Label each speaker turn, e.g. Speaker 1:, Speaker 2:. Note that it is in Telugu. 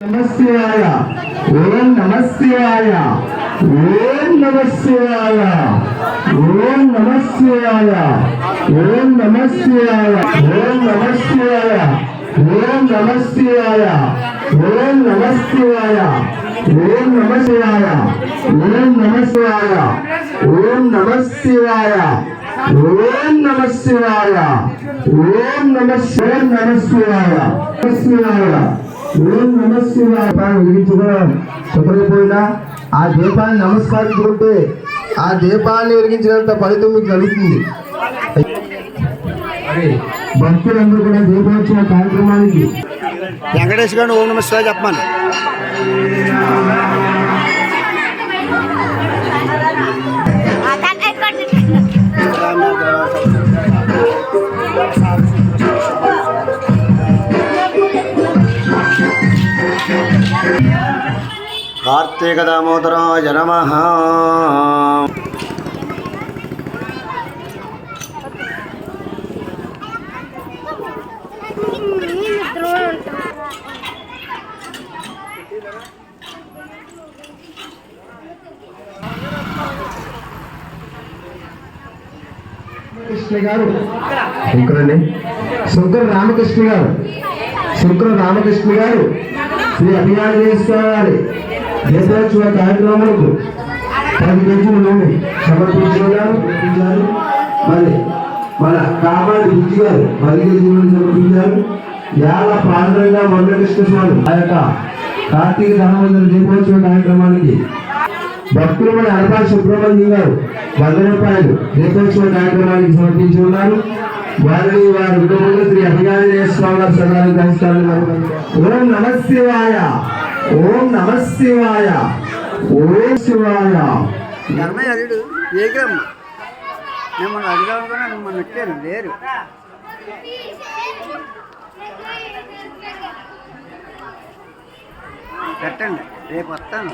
Speaker 1: నమస్కాయ ఓం నమస్కాయ ఓం నమస్కాయ ఓం నమస్కాయ ఓం నమస్కాయ ఓం నమస్కాయ ఓం నమస్కాయ ఓం నమస్కాయ ఓం నమస్కాయ ఓం నమస్కాయ ఓం నమస్కాయ ఓం నమస్కాయ ఓం నమస్కాయ ఓం నమస్కాయ కుదరకపోయినా ఆ దీపాన్ని నమస్కరించుకుంటే ఆ దీపాన్ని వెలిగించినంత ఫలితం మీకు కలుగుతుంది. భక్తులందరూ కూడా దీపోత్సవ కార్యక్రమానికి
Speaker 2: వెంకటేష్ గారు ఓం నమస్కారం చెప్పమని. కార్తీక దామోదరాయ నమః.
Speaker 1: కృష్ణ గారు శంకర రామకృష్ణ గారు శ్రీ అభియానేశ్వరి దేశోత్సవ కార్యక్రమాలకు 10 కేజీల నూనె సమర్పించారు. మళ్ళీ మన కామాడి బుద్ధి గారు 10 కేజీల నూనె సమర్పించారు. యాల పాండరంగా మంగళకృష్ణ స్వామి ఆ యొక్క కార్తీక దామోదర దీపోత్సవ కార్యక్రమానికి భక్తులు మన అలపాటి సుబ్రహ్మణ్యం గారు 100 రూపాయలు దీపోత్సవ కార్యక్రమానికి సమర్పించి ఉన్నారు. వారిని వారి కుటుంబంలో శ్రీ అభియానేశ్వర గారు సదాలు నమస్కారాలు. ఓం నమశివాయ ఓం నమశివాయ ఓం శివాయ.
Speaker 2: ధర్మయ్య అడుడు ఏకమ్మ మిమ్మల్ని అడిగానుకున్నా మిమ్మల్ని ఎక్కారు లేరు. పెట్టండి రేపు వస్తాను.